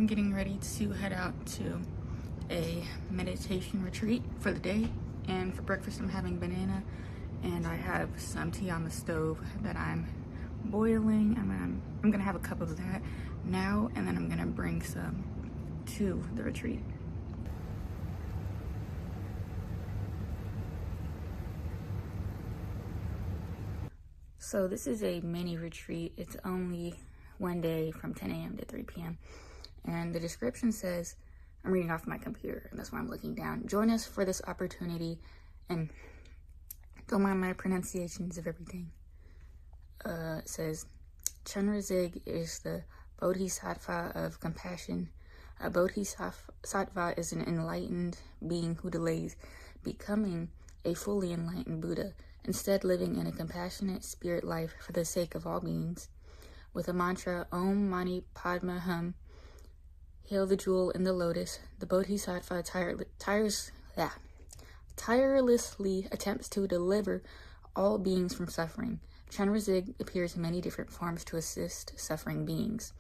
getting ready to head out to a meditation retreat for the day, and for breakfast I'm having banana, and I have some tea on the stove that I'm boiling. I'm gonna have a cup of that now, and then I'm gonna bring some to the retreat. So this is a mini retreat. It's only one day from 10 a.m. to 3 p.m. And the description says, I'm reading off my computer, and that's why I'm looking down. Join us for this opportunity, and don't mind my pronunciations of everything. It says, Chenrezig is the bodhisattva of compassion. A bodhisattva is an enlightened being who delays becoming a fully enlightened Buddha, instead living in a compassionate spirit life for the sake of all beings. With the mantra Om Mani Padme Hum, hail the jewel in the lotus, the bodhisattva tirelessly attempts to deliver all beings from suffering. Chenrezig appears in many different forms to assist suffering beings.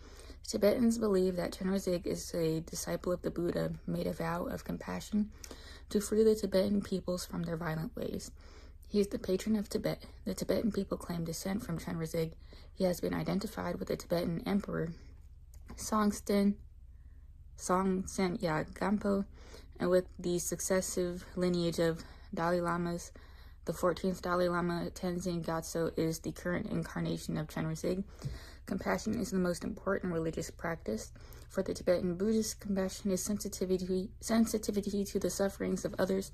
Tibetans believe that Chenrezig is a disciple of the Buddha, made a vow of compassion to free the Tibetan peoples from their violent ways. He is the patron of Tibet. The Tibetan people claim descent from Chenrezig. He has been identified with the Tibetan emperor Songtsen Gampo, and with the successive lineage of Dalai Lamas. The 14th Dalai Lama, Tenzin Gyatso, is the current incarnation of Chenrezig. Compassion is the most important religious practice. For the Tibetan Buddhists, compassion is sensitivity to the sufferings of others,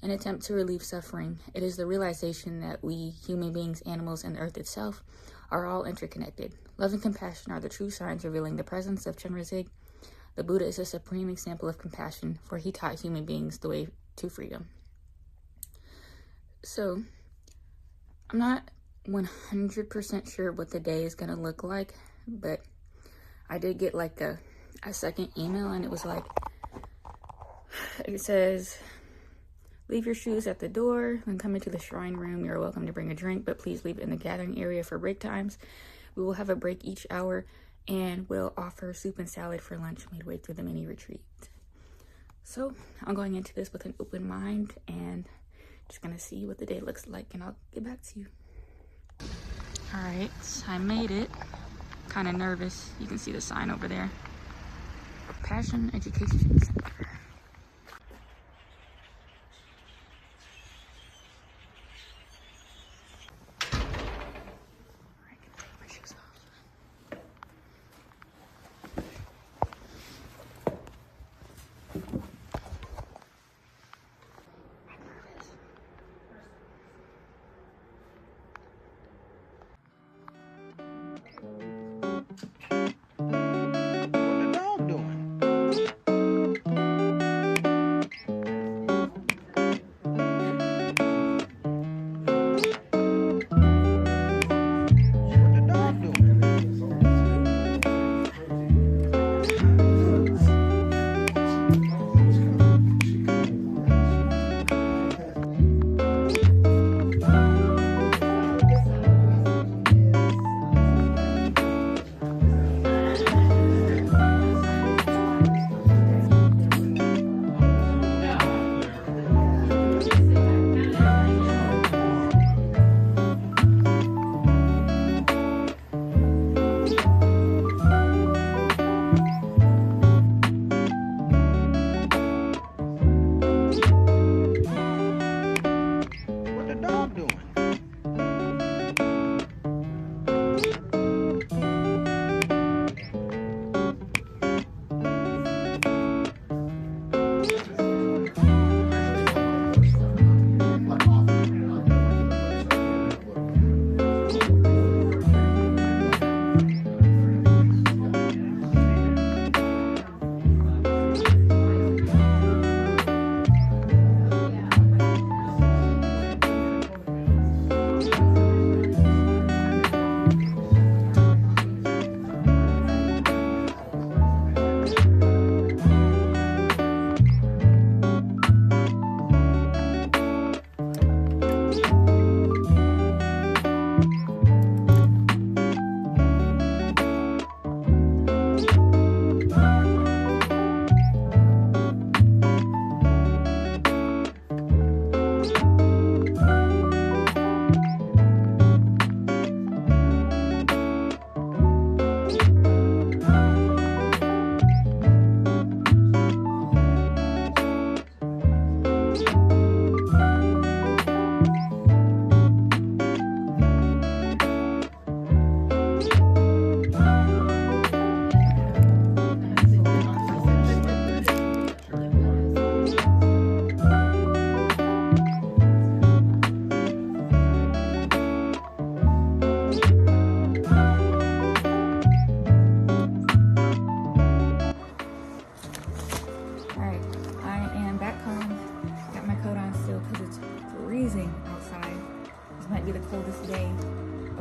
an attempt to relieve suffering. It is the realization that we, human beings, animals, and the earth itself, are all interconnected. Love and compassion are the true signs revealing the presence of Chenrezig. The Buddha is a supreme example of compassion, for he taught human beings the way to freedom. So, I'm not 100% sure what the day is going to look like, but I did get like a second email, and it was like, it says, leave your shoes at the door. When coming to the shrine room, you're welcome to bring a drink, but please leave it in the gathering area for break times. We will have a break each hour, and we'll offer soup and salad for lunch midway through the mini retreat. So I'm going into this with an open mind, and just gonna see what the day looks like, and I'll get back to you. All right, so I made it. Kind of nervous. You can see the sign over there. Passion Education Center.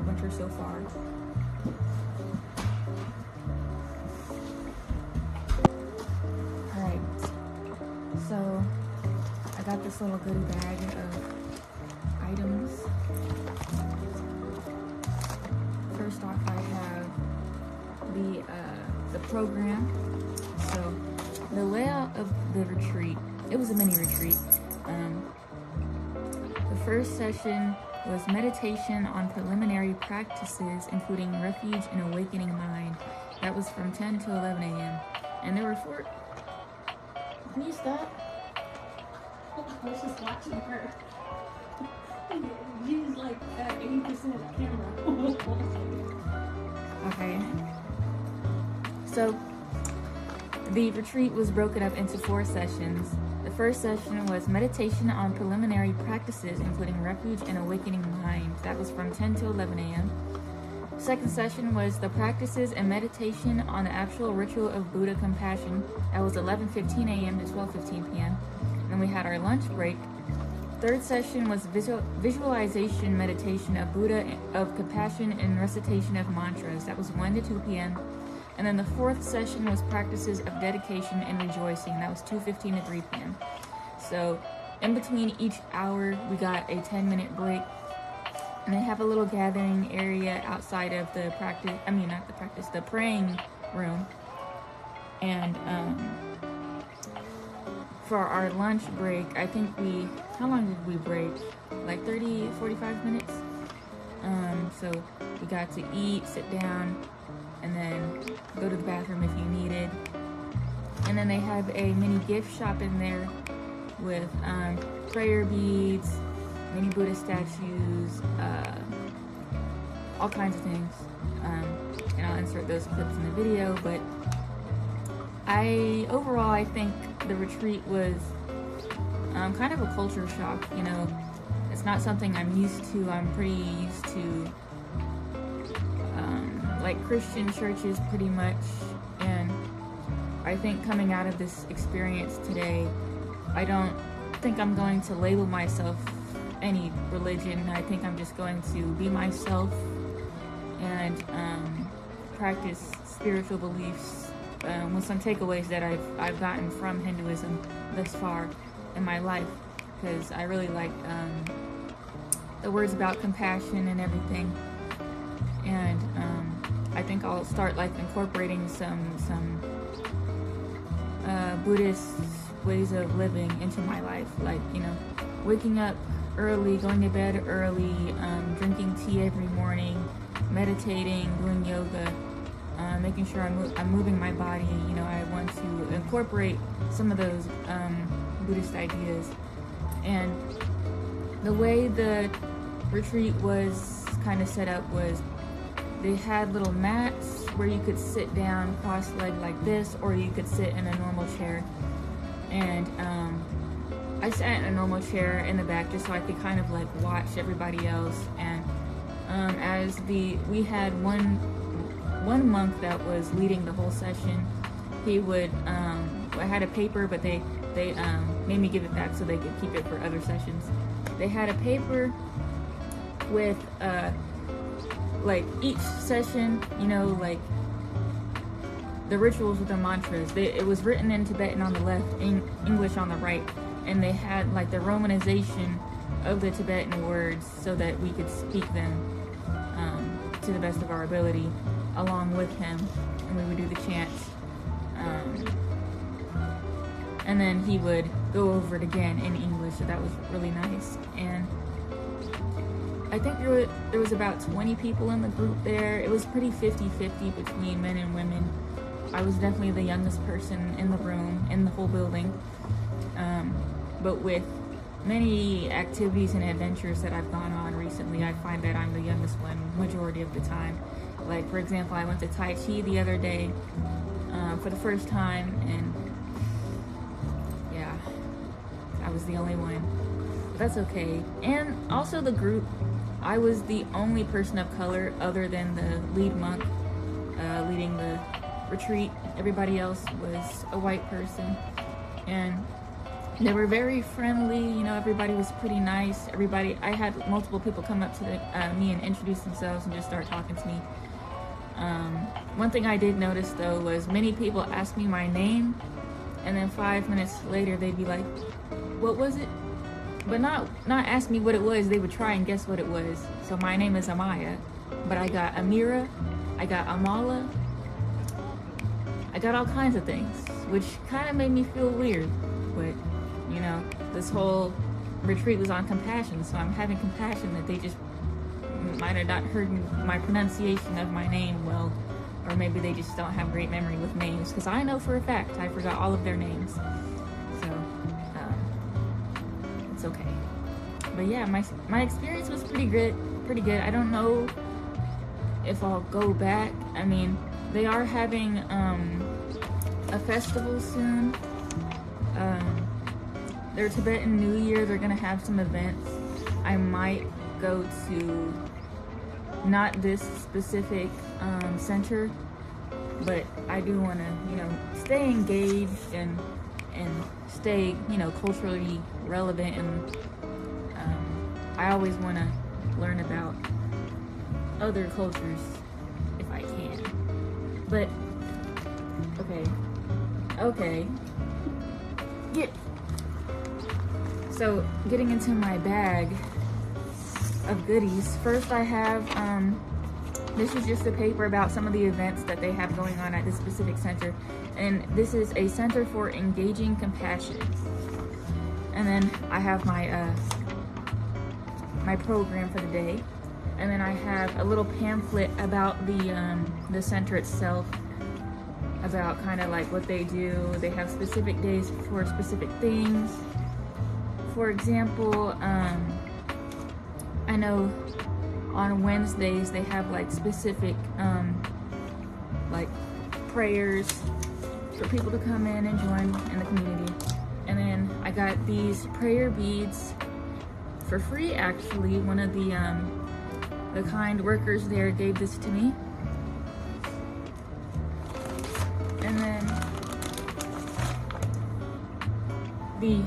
winter so far. Alright, so I got this little goodie bag of items. First off, I have the program. So the layout of the retreat, it was a mini retreat. The first session was meditation on preliminary practices, including refuge and awakening mind. That was from 10 to 11 a.m. And there were 4. Can you stop? I was just watching her. Use like 80% of the camera. Okay. So the retreat was broken up into 4 sessions. The first session was meditation on preliminary practices, including refuge and awakening mind. That was from 10 to 11 a.m. Second session was the practices and meditation on the actual ritual of Buddha compassion. That was 11:15 a.m. to 12:15 p.m. Then we had our lunch break. Third session was visualization meditation of Buddha of compassion and recitation of mantras. That was 1 to 2 p.m. And then the fourth session was practices of dedication and rejoicing. That was 2:15 to 3 p.m. So in between each hour, we got a 10-minute break. And they have a little gathering area outside of the the praying room. And for our lunch break, I think how long did we break? Like 30, 45 minutes? So we got to eat, sit down, and then go to the bathroom if you needed. And then they have a mini gift shop in there with prayer beads, mini Buddha statues, all kinds of things. And I'll insert those clips in the video, but overall I think the retreat was kind of a culture shock. You know, it's not something I'm used to. I'm pretty used to like Christian churches pretty much, and I think coming out of this experience today, I don't think I'm going to label myself any religion. I think I'm just going to be myself and practice spiritual beliefs with some takeaways that I've gotten from Hinduism thus far in my life, because I really like the words about compassion and everything. And I think I'll start like incorporating some Buddhist ways of living into my life, like, you know, waking up early, going to bed early, drinking tea every morning, meditating, doing yoga, making sure I'm moving my body. You know, I want to incorporate some of those Buddhist ideas. And the way the retreat was kind of set up was they had little mats where you could sit down cross-legged like this, or you could sit in a normal chair. And I sat in a normal chair in the back just so I could kind of like watch everybody else. And we had one monk that was leading the whole session. He would I had a paper, but they made me give it back so they could keep it for other sessions. They had a paper with like each session, you know, like the rituals with the mantras. It was written in Tibetan on the left, English on the right, and they had like the romanization of the Tibetan words so that we could speak them to the best of our ability along with him, and we would do the chants. And then he would go over it again in English, so that was really nice. And I think there was about 20 people in the group there. It was pretty 50-50 between men and women. I was definitely the youngest person in the room, in the whole building. But with many activities and adventures that I've gone on recently, I find that I'm the youngest one majority of the time. Like, for example, I went to Tai Chi the other day for the first time, and yeah, I was the only one. But that's okay. And also the group, I was the only person of color other than the lead monk leading the retreat. Everybody else was a white person. And They were very friendly, you know, everybody was pretty nice. I had multiple people come up to me and introduce themselves and just start talking to me. One thing I did notice though was many people asked me my name, and then 5 minutes later they'd be like, what was it? But not ask me what it was, they would try and guess what it was. So my name is Amaya, but I got Amira, I got Amala, I got all kinds of things, which kind of made me feel weird. But, you know, this whole retreat was on compassion, so I'm having compassion that they just might have not heard my pronunciation of my name well, or maybe they just don't have great memory with names, because I know for a fact I forgot all of their names. So, it's okay. But yeah, my experience was pretty good. I don't know if I'll go back. I mean, they are having a festival soon. Their Tibetan New Year, they're gonna have some events. I might go to not this specific center, but I do want to, you know, stay engaged and stay, you know, culturally relevant, and I always want to learn about other cultures if I can. But okay, so getting into my bag of goodies. First I have this is just a paper about some of the events that they have going on at this specific center, and this is a center for engaging compassion. And then I have my my program for the day, and then I have a little pamphlet about the center itself, about kind of like what they do. They have specific days for specific things. For example, I know on Wednesdays they have like specific like prayers for people to come in and join in the community. And then I got these prayer beads for free, actually. One of the kind workers there gave this to me. And then the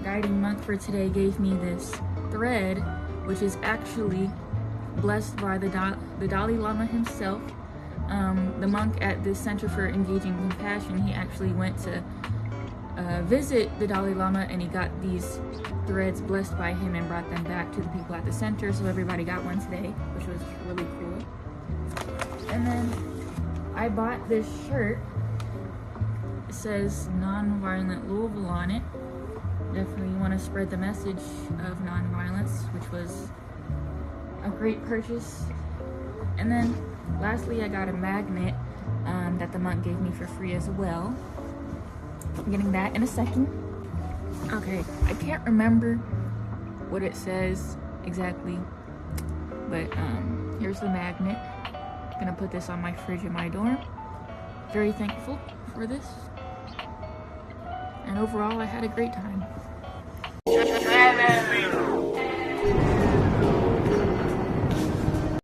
guiding monk for today gave me this thread, which is actually blessed by the Dalai Lama himself. The monk at this Center for Engaging Compassion, he actually went to visit the Dalai Lama, and he got these threads blessed by him and brought them back to the people at the center, so everybody got one today, which was really cool. And then I bought this shirt. It says Non-Violent Louisville on it. Definitely want to spread the message of non-violence, which was a great purchase. And then lastly, I got a magnet that the monk gave me for free as well. I'm getting that in a second. Okay, I can't remember what it says exactly, but here's the magnet. I'm gonna put this on my fridge in my dorm. Very thankful for this. And overall, I had a great time.